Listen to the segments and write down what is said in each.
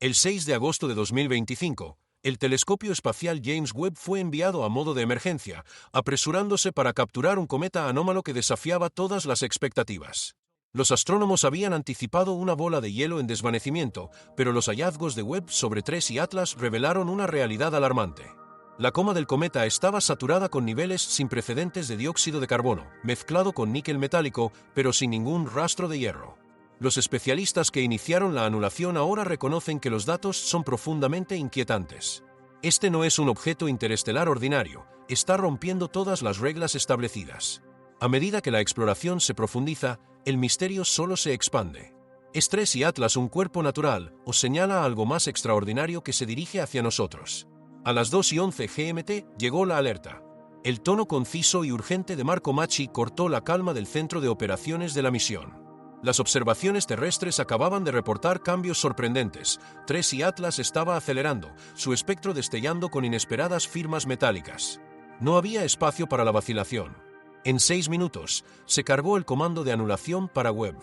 El 6 de agosto de 2025, el telescopio espacial James Webb fue enviado a modo de emergencia, apresurándose para capturar un cometa anómalo que desafiaba todas las expectativas. Los astrónomos habían anticipado una bola de hielo en desvanecimiento, pero los hallazgos de Webb sobre TRES y Atlas revelaron una realidad alarmante. La coma del cometa estaba saturada con niveles sin precedentes de dióxido de carbono, mezclado con níquel metálico, pero sin ningún rastro de hierro. Los especialistas que iniciaron la anulación ahora reconocen que los datos son profundamente inquietantes. Este no es un objeto interestelar ordinario, está rompiendo todas las reglas establecidas. A medida que la exploración se profundiza, el misterio solo se expande. ¿Es TRES y Atlas un cuerpo natural o señala algo más extraordinario que se dirige hacia nosotros? A las 2:11 GMT llegó la alerta. El tono conciso y urgente de Marco Macchi cortó la calma del centro de operaciones de la misión. Las observaciones terrestres acababan de reportar cambios sorprendentes. TRES y Atlas estaba acelerando, su espectro destellando con inesperadas firmas metálicas. No había espacio para la vacilación. En 6 minutos, se cargó el comando de anulación para Webb.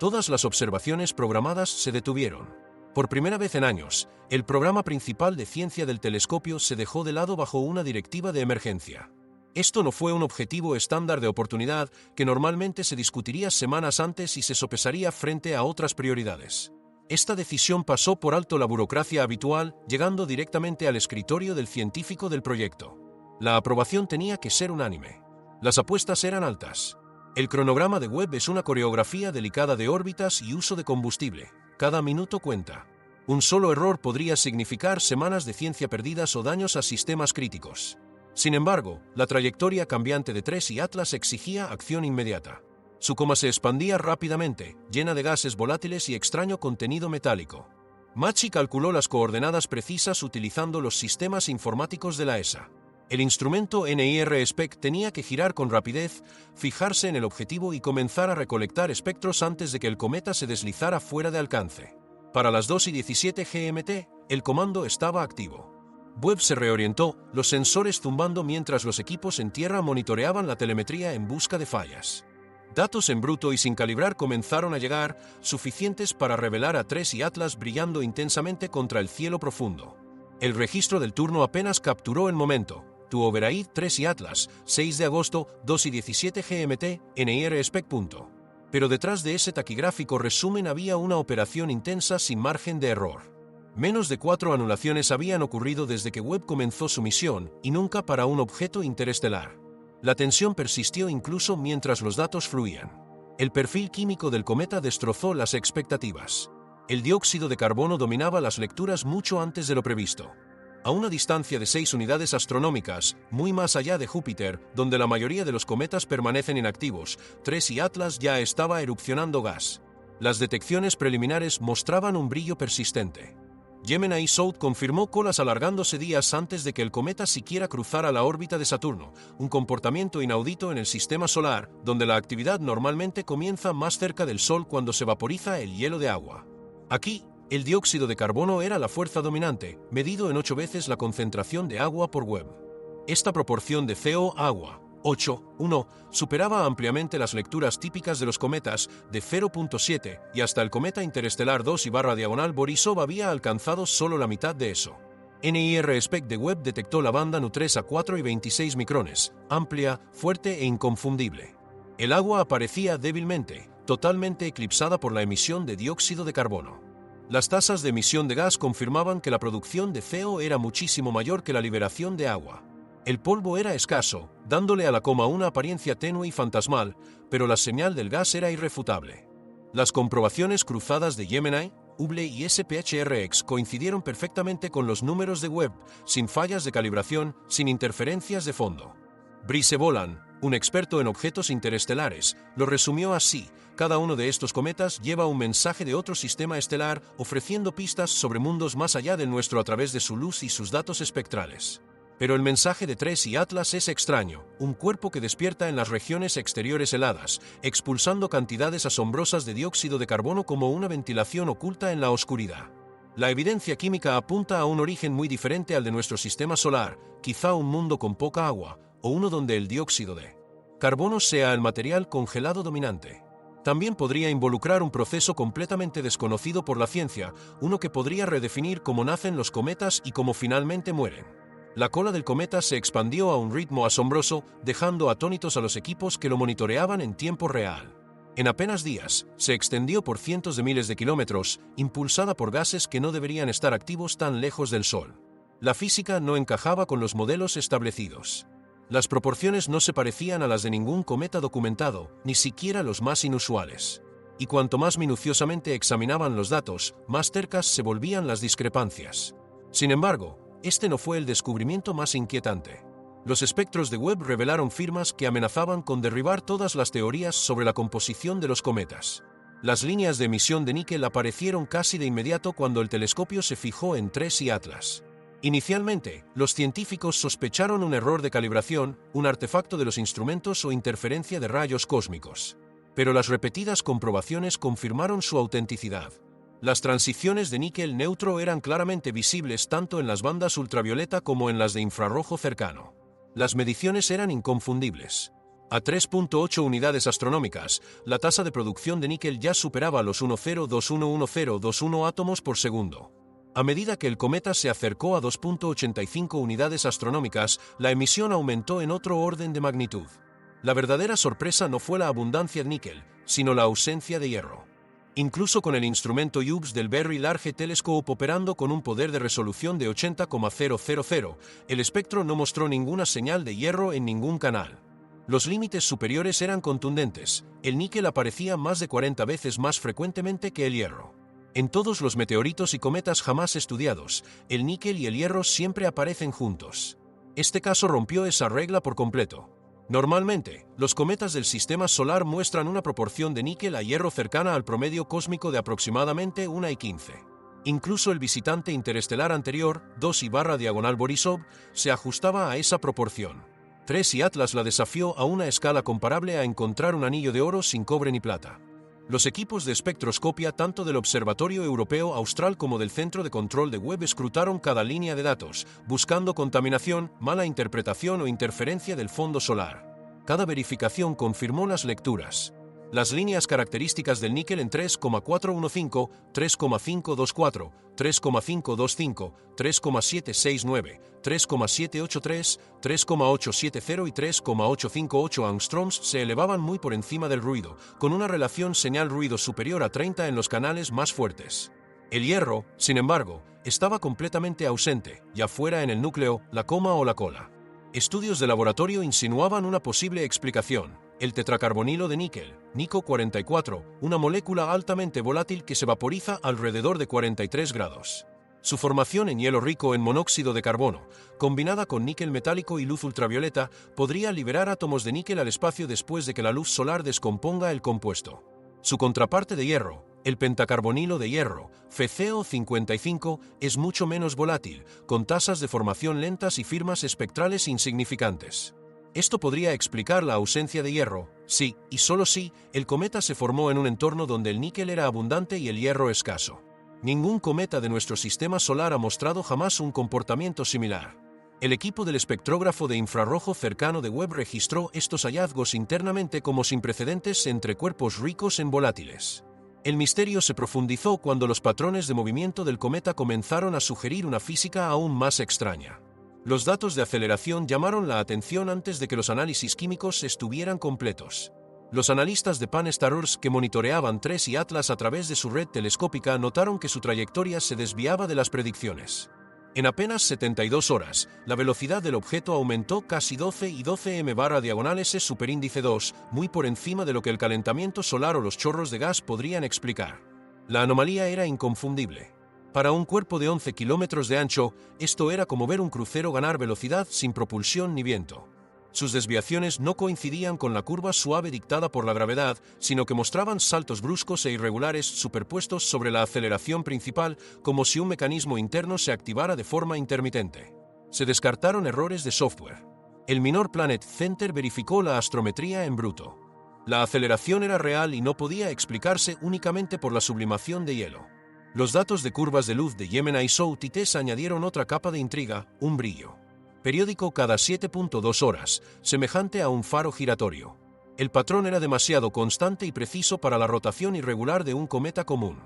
Todas las observaciones programadas se detuvieron. Por primera vez en años, el programa principal de ciencia del telescopio se dejó de lado bajo una directiva de emergencia. Esto no fue un objetivo estándar de oportunidad que normalmente se discutiría semanas antes y se sopesaría frente a otras prioridades. Esta decisión pasó por alto la burocracia habitual, llegando directamente al escritorio del científico del proyecto. La aprobación tenía que ser unánime. Las apuestas eran altas. El cronograma de Webb es una coreografía delicada de órbitas y uso de combustible. Cada minuto cuenta. Un solo error podría significar semanas de ciencia perdidas o daños a sistemas críticos. Sin embargo, la trayectoria cambiante de TRES y Atlas exigía acción inmediata. Su coma se expandía rápidamente, llena de gases volátiles y extraño contenido metálico. Macchi calculó las coordenadas precisas utilizando los sistemas informáticos de la ESA. El instrumento NIR-SPEC tenía que girar con rapidez, fijarse en el objetivo y comenzar a recolectar espectros antes de que el cometa se deslizara fuera de alcance. Para las 2:17 GMT, el comando estaba activo. Webb se reorientó, los sensores zumbando mientras los equipos en tierra monitoreaban la telemetría en busca de fallas. Datos en bruto y sin calibrar comenzaron a llegar, suficientes para revelar a TRES y Atlas brillando intensamente contra el cielo profundo. El registro del turno apenas capturó el momento. Tu Overaid, TRES y Atlas, 6 de agosto, 2:17 GMT, NIR-SPEC. Pero detrás de ese taquigráfico resumen había una operación intensa sin margen de error. Menos de 4 anulaciones habían ocurrido desde que Webb comenzó su misión, y nunca para un objeto interestelar. La tensión persistió incluso mientras los datos fluían. El perfil químico del cometa destrozó las expectativas. El dióxido de carbono dominaba las lecturas mucho antes de lo previsto. A una distancia de 6 unidades astronómicas, muy más allá de Júpiter, donde la mayoría de los cometas permanecen inactivos, TRES y Atlas ya estaba erupcionando gas. Las detecciones preliminares mostraban un brillo persistente. Gemini South confirmó colas alargándose días antes de que el cometa siquiera cruzara la órbita de Saturno, un comportamiento inaudito en el sistema solar, donde la actividad normalmente comienza más cerca del Sol cuando se vaporiza el hielo de agua. Aquí, el dióxido de carbono era la fuerza dominante, medido en 8 veces la concentración de agua por Webb. Esta proporción de CO-agua, 8:1, superaba ampliamente las lecturas típicas de los cometas de 0.7 y hasta el cometa interestelar 2/Borisov había alcanzado solo la mitad de eso. NIR-SPEC de Webb detectó la banda Nu-3 a 4,26 micrones, amplia, fuerte e inconfundible. El agua aparecía débilmente, totalmente eclipsada por la emisión de dióxido de carbono. Las tasas de emisión de gas confirmaban que la producción de CO era muchísimo mayor que la liberación de agua. El polvo era escaso, dándole a la coma una apariencia tenue y fantasmal, pero la señal del gas era irrefutable. Las comprobaciones cruzadas de Gemini, Hubble y SPHRX coincidieron perfectamente con los números de Webb, sin fallas de calibración, sin interferencias de fondo. Brice Boland, un experto en objetos interestelares, lo resumió así: cada uno de estos cometas lleva un mensaje de otro sistema estelar ofreciendo pistas sobre mundos más allá del nuestro a través de su luz y sus datos espectrales. Pero el mensaje de TRES y Atlas es extraño, un cuerpo que despierta en las regiones exteriores heladas, expulsando cantidades asombrosas de dióxido de carbono como una ventilación oculta en la oscuridad. La evidencia química apunta a un origen muy diferente al de nuestro sistema solar, quizá un mundo con poca agua, o uno donde el dióxido de carbono sea el material congelado dominante. También podría involucrar un proceso completamente desconocido por la ciencia, uno que podría redefinir cómo nacen los cometas y cómo finalmente mueren. La cola del cometa se expandió a un ritmo asombroso, dejando atónitos a los equipos que lo monitoreaban en tiempo real. En apenas días, se extendió por cientos de miles de kilómetros, impulsada por gases que no deberían estar activos tan lejos del Sol. La física no encajaba con los modelos establecidos. Las proporciones no se parecían a las de ningún cometa documentado, ni siquiera los más inusuales. Y cuanto más minuciosamente examinaban los datos, más cercas se volvían las discrepancias. Sin embargo, este no fue el descubrimiento más inquietante. Los espectros de Webb revelaron firmas que amenazaban con derribar todas las teorías sobre la composición de los cometas. Las líneas de emisión de níquel aparecieron casi de inmediato cuando el telescopio se fijó en TRES y Atlas. Inicialmente, los científicos sospecharon un error de calibración, un artefacto de los instrumentos o interferencia de rayos cósmicos. Pero las repetidas comprobaciones confirmaron su autenticidad. Las transiciones de níquel neutro eran claramente visibles tanto en las bandas ultravioleta como en las de infrarrojo cercano. Las mediciones eran inconfundibles. A 3.8 unidades astronómicas, la tasa de producción de níquel ya superaba los 10211021 átomos por segundo. A medida que el cometa se acercó a 2.85 unidades astronómicas, la emisión aumentó en otro orden de magnitud. La verdadera sorpresa no fue la abundancia de níquel, sino la ausencia de hierro. Incluso con el instrumento Hughes del Very Large Telescope operando con un poder de resolución de 80,000, el espectro no mostró ninguna señal de hierro en ningún canal. Los límites superiores eran contundentes, el níquel aparecía más de 40 veces más frecuentemente que el hierro. En todos los meteoritos y cometas jamás estudiados, el níquel y el hierro siempre aparecen juntos. Este caso rompió esa regla por completo. Normalmente, los cometas del sistema solar muestran una proporción de níquel a hierro cercana al promedio cósmico de aproximadamente 1:15. Incluso el visitante interestelar anterior, 2I/Borisov, se ajustaba a esa proporción. TRES y Atlas la desafió a una escala comparable a encontrar un anillo de oro sin cobre ni plata. Los equipos de espectroscopia tanto del Observatorio Europeo Austral como del Centro de Control de Webb escrutaron cada línea de datos, buscando contaminación, mala interpretación o interferencia del fondo solar. Cada verificación confirmó las lecturas. Las líneas características del níquel en 3,415, 3,524, 3,525, 3,769, 3,783, 3,870 y 3,858 angstroms se elevaban muy por encima del ruido, con una relación señal-ruido superior a 30 en los canales más fuertes. El hierro, sin embargo, estaba completamente ausente, ya fuera en el núcleo, la coma o la cola. Estudios de laboratorio insinuaban una posible explicación: el tetracarbonilo de níquel, Nico 44, una molécula altamente volátil que se vaporiza alrededor de 43 grados. Su formación en hielo rico en monóxido de carbono, combinada con níquel metálico y luz ultravioleta, podría liberar átomos de níquel al espacio después de que la luz solar descomponga el compuesto. Su contraparte de hierro, el pentacarbonilo de hierro, FeCO55, es mucho menos volátil, con tasas de formación lentas y firmas espectrales insignificantes. Esto podría explicar la ausencia de hierro, si, y solo si, el cometa se formó en un entorno donde el níquel era abundante y el hierro escaso. Ningún cometa de nuestro sistema solar ha mostrado jamás un comportamiento similar. El equipo del espectrógrafo de infrarrojo cercano de Webb registró estos hallazgos internamente como sin precedentes entre cuerpos ricos en volátiles. El misterio se profundizó cuando los patrones de movimiento del cometa comenzaron a sugerir una física aún más extraña. Los datos de aceleración llamaron la atención antes de que los análisis químicos estuvieran completos. Los analistas de Pan-STARRS que monitoreaban TRES y Atlas a través de su red telescópica notaron que su trayectoria se desviaba de las predicciones. En apenas 72 horas, la velocidad del objeto aumentó casi 12 y 12 m/s superíndice 2, muy por encima de lo que el calentamiento solar o los chorros de gas podrían explicar. La anomalía era inconfundible. Para un cuerpo de 11 kilómetros de ancho, esto era como ver un crucero ganar velocidad sin propulsión ni viento. Sus desviaciones no coincidían con la curva suave dictada por la gravedad, sino que mostraban saltos bruscos e irregulares superpuestos sobre la aceleración principal, como si un mecanismo interno se activara de forma intermitente. Se descartaron errores de software. El Minor Planet Center verificó la astrometría en bruto. La aceleración era real y no podía explicarse únicamente por la sublimación de hielo. Los datos de curvas de luz de Gemini SOU-TITES añadieron otra capa de intriga, un brillo periódico cada 7.2 horas, semejante a un faro giratorio. El patrón era demasiado constante y preciso para la rotación irregular de un cometa común.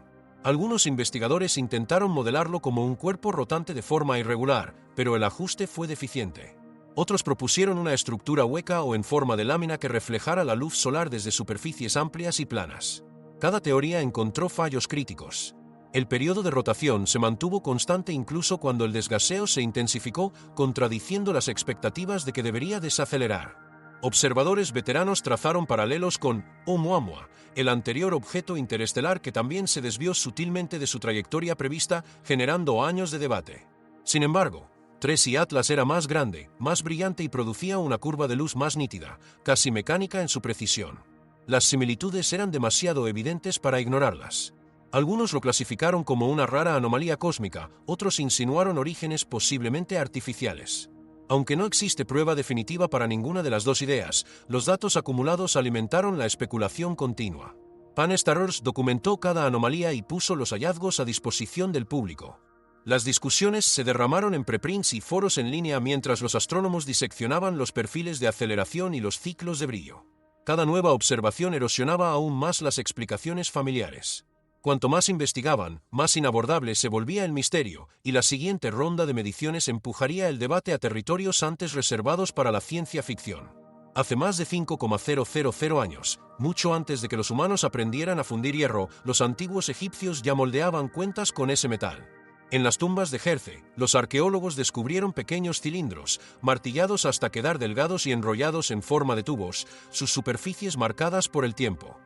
Algunos investigadores intentaron modelarlo como un cuerpo rotante de forma irregular, pero el ajuste fue deficiente. Otros propusieron una estructura hueca o en forma de lámina que reflejara la luz solar desde superficies amplias y planas. Cada teoría encontró fallos críticos. El periodo de rotación se mantuvo constante incluso cuando el desgaseo se intensificó, contradiciendo las expectativas de que debería desacelerar. Observadores veteranos trazaron paralelos con Oumuamua, el anterior objeto interestelar que también se desvió sutilmente de su trayectoria prevista, generando años de debate. Sin embargo, 3 y Atlas era más grande, más brillante y producía una curva de luz más nítida, casi mecánica en su precisión. Las similitudes eran demasiado evidentes para ignorarlas. Algunos lo clasificaron como una rara anomalía cósmica, otros insinuaron orígenes posiblemente artificiales. Aunque no existe prueba definitiva para ninguna de las dos ideas, los datos acumulados alimentaron la especulación continua. Pan-STARRS documentó cada anomalía y puso los hallazgos a disposición del público. Las discusiones se derramaron en preprints y foros en línea mientras los astrónomos diseccionaban los perfiles de aceleración y los ciclos de brillo. Cada nueva observación erosionaba aún más las explicaciones familiares. Cuanto más investigaban, más inabordable se volvía el misterio, y la siguiente ronda de mediciones empujaría el debate a territorios antes reservados para la ciencia ficción. Hace más de 5,000 años, mucho antes de que los humanos aprendieran a fundir hierro, los antiguos egipcios ya moldeaban cuentas con ese metal. En las tumbas de Jerce, los arqueólogos descubrieron pequeños cilindros, martillados hasta quedar delgados y enrollados en forma de tubos, sus superficies marcadas por el tiempo.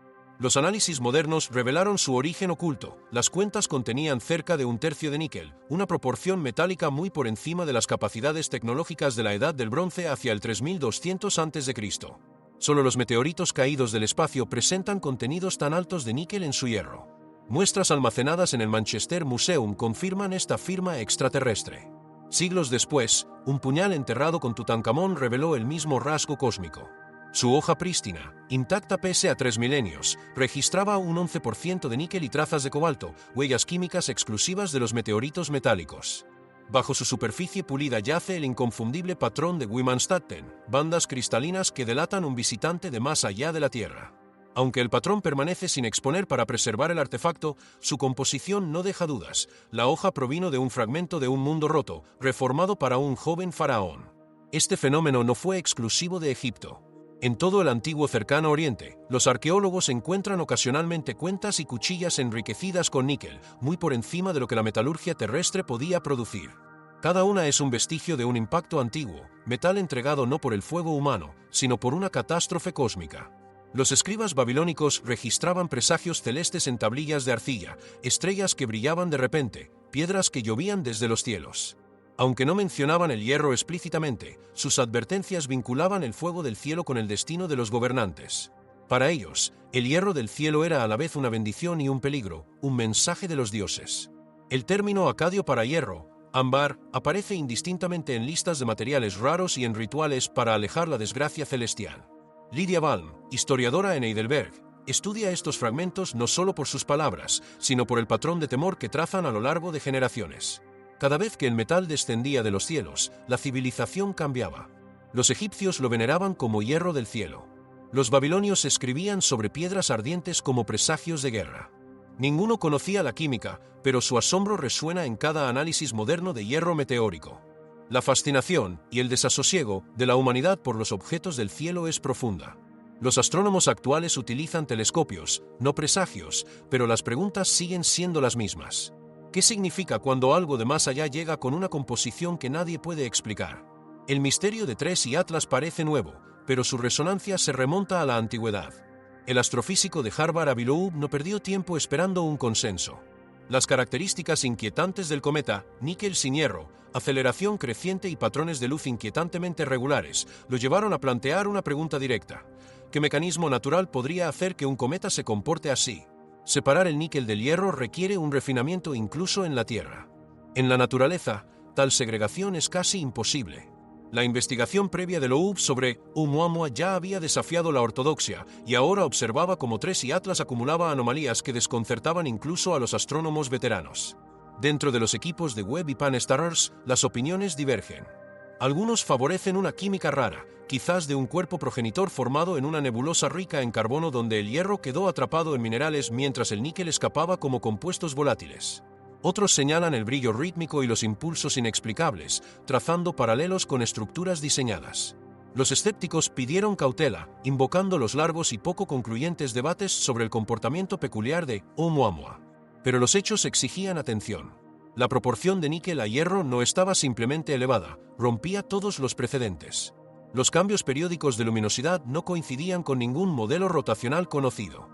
Los análisis modernos revelaron su origen oculto. Las cuentas contenían cerca de 1/3 de níquel, una proporción metálica muy por encima de las capacidades tecnológicas de la Edad del Bronce hacia el 3200 a.C. Solo los meteoritos caídos del espacio presentan contenidos tan altos de níquel en su hierro. Muestras almacenadas en el Manchester Museum confirman esta firma extraterrestre. Siglos después, un puñal enterrado con Tutankamón reveló el mismo rasgo cósmico. Su hoja prístina, intacta pese a 3 milenios, registraba un 11% de níquel y trazas de cobalto, huellas químicas exclusivas de los meteoritos metálicos. Bajo su superficie pulida yace el inconfundible patrón de Wimanstätten, bandas cristalinas que delatan un visitante de más allá de la Tierra. Aunque el patrón permanece sin exponer para preservar el artefacto, su composición no deja dudas. La hoja provino de un fragmento de un mundo roto, reformado para un joven faraón. Este fenómeno no fue exclusivo de Egipto. En todo el antiguo Cercano Oriente, los arqueólogos encuentran ocasionalmente cuentas y cuchillas enriquecidas con níquel, muy por encima de lo que la metalurgia terrestre podía producir. Cada una es un vestigio de un impacto antiguo, metal entregado no por el fuego humano, sino por una catástrofe cósmica. Los escribas babilónicos registraban presagios celestes en tablillas de arcilla, estrellas que brillaban de repente, piedras que llovían desde los cielos. Aunque no mencionaban el hierro explícitamente, sus advertencias vinculaban el fuego del cielo con el destino de los gobernantes. Para ellos, el hierro del cielo era a la vez una bendición y un peligro, un mensaje de los dioses. El término acadio para hierro, ámbar, aparece indistintamente en listas de materiales raros y en rituales para alejar la desgracia celestial. Lydia Balm, historiadora en Heidelberg, estudia estos fragmentos no solo por sus palabras, sino por el patrón de temor que trazan a lo largo de generaciones. Cada vez que el metal descendía de los cielos, la civilización cambiaba. Los egipcios lo veneraban como hierro del cielo. Los babilonios escribían sobre piedras ardientes como presagios de guerra. Ninguno conocía la química, pero su asombro resuena en cada análisis moderno de hierro meteórico. La fascinación y el desasosiego de la humanidad por los objetos del cielo es profunda. Los astrónomos actuales utilizan telescopios, no presagios, pero las preguntas siguen siendo las mismas. ¿Qué significa cuando algo de más allá llega con una composición que nadie puede explicar? El misterio de 3 y Atlas parece nuevo, pero su resonancia se remonta a la antigüedad. El astrofísico de Harvard Avi Loeb no perdió tiempo esperando un consenso. Las características inquietantes del cometa, níquel sin hierro, aceleración creciente y patrones de luz inquietantemente regulares, lo llevaron a plantear una pregunta directa. ¿Qué mecanismo natural podría hacer que un cometa se comporte así? Separar el níquel del hierro requiere un refinamiento incluso en la Tierra. En la naturaleza, tal segregación es casi imposible. La investigación previa de Loeb sobre Oumuamua ya había desafiado la ortodoxia y ahora observaba cómo 3 y Atlas acumulaba anomalías que desconcertaban incluso a los astrónomos veteranos. Dentro de los equipos de Webb y Pan-STARRS, las opiniones divergen. Algunos favorecen una química rara, quizás de un cuerpo progenitor formado en una nebulosa rica en carbono donde el hierro quedó atrapado en minerales mientras el níquel escapaba como compuestos volátiles. Otros señalan el brillo rítmico y los impulsos inexplicables, trazando paralelos con estructuras diseñadas. Los escépticos pidieron cautela, invocando los largos y poco concluyentes debates sobre el comportamiento peculiar de Oumuamua. Pero los hechos exigían atención. La proporción de níquel a hierro no estaba simplemente elevada, rompía todos los precedentes. Los cambios periódicos de luminosidad no coincidían con ningún modelo rotacional conocido.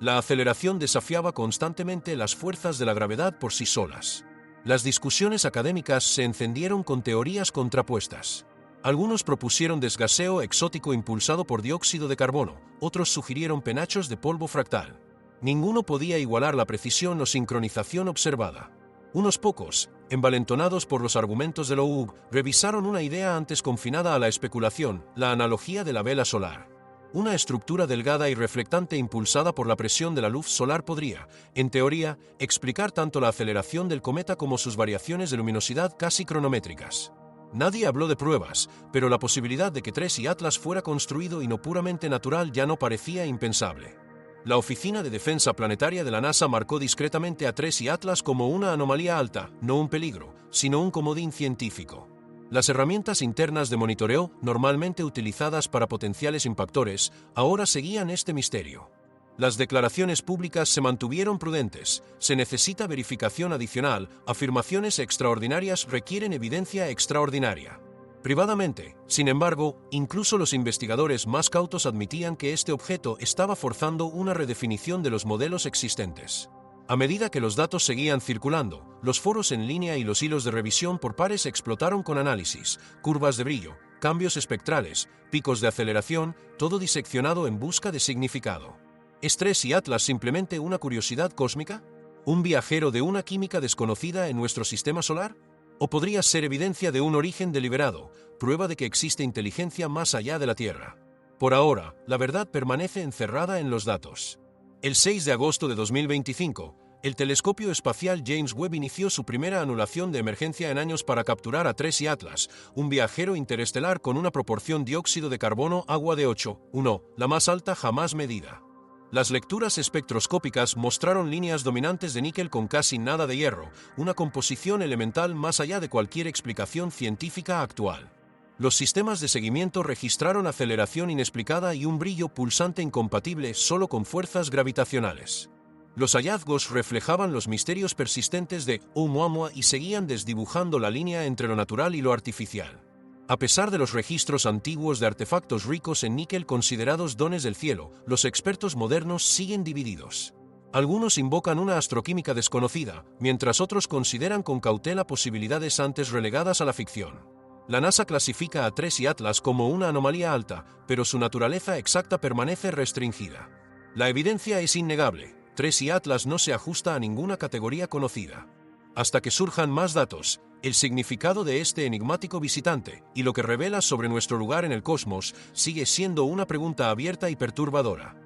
La aceleración desafiaba constantemente las fuerzas de la gravedad por sí solas. Las discusiones académicas se encendieron con teorías contrapuestas. Algunos propusieron desgaseo exótico impulsado por dióxido de carbono, otros sugirieron penachos de polvo fractal. Ninguno podía igualar la precisión o sincronización observada. Unos pocos, envalentonados por los argumentos de Loeb, revisaron una idea antes confinada a la especulación, la analogía de la vela solar. Una estructura delgada y reflectante impulsada por la presión de la luz solar podría, en teoría, explicar tanto la aceleración del cometa como sus variaciones de luminosidad casi cronométricas. Nadie habló de pruebas, pero la posibilidad de que TRES y Atlas fuera construido y no puramente natural ya no parecía impensable. La Oficina de Defensa Planetaria de la NASA marcó discretamente a TRES y Atlas como una anomalía alta, no un peligro, sino un comodín científico. Las herramientas internas de monitoreo, normalmente utilizadas para potenciales impactores, ahora seguían este misterio. Las declaraciones públicas se mantuvieron prudentes, se necesita verificación adicional, afirmaciones extraordinarias requieren evidencia extraordinaria. Privadamente, sin embargo, incluso los investigadores más cautos admitían que este objeto estaba forzando una redefinición de los modelos existentes. A medida que los datos seguían circulando, los foros en línea y los hilos de revisión por pares explotaron con análisis, curvas de brillo, cambios espectrales, picos de aceleración, todo diseccionado en busca de significado. ¿Es TRES y Atlas simplemente una curiosidad cósmica? ¿Un viajero de una química desconocida en nuestro sistema solar? ¿O podría ser evidencia de un origen deliberado, prueba de que existe inteligencia más allá de la Tierra? Por ahora, la verdad permanece encerrada en los datos. El 6 de agosto de 2025, el telescopio espacial James Webb inició su primera anulación de emergencia en años para capturar a TRES y Atlas, un viajero interestelar con una proporción dióxido de carbono-agua de 8:1, la más alta jamás medida. Las lecturas espectroscópicas mostraron líneas dominantes de níquel con casi nada de hierro, una composición elemental más allá de cualquier explicación científica actual. Los sistemas de seguimiento registraron aceleración inexplicada y un brillo pulsante incompatible solo con fuerzas gravitacionales. Los hallazgos reflejaban los misterios persistentes de Oumuamua y seguían desdibujando la línea entre lo natural y lo artificial. A pesar de los registros antiguos de artefactos ricos en níquel considerados dones del cielo, los expertos modernos siguen divididos. Algunos invocan una astroquímica desconocida, mientras otros consideran con cautela posibilidades antes relegadas a la ficción. La NASA clasifica a TRES y Atlas como una anomalía alta, pero su naturaleza exacta permanece restringida. La evidencia es innegable, TRES y Atlas no se ajusta a ninguna categoría conocida. Hasta que surjan más datos, el significado de este enigmático visitante y lo que revela sobre nuestro lugar en el cosmos sigue siendo una pregunta abierta y perturbadora.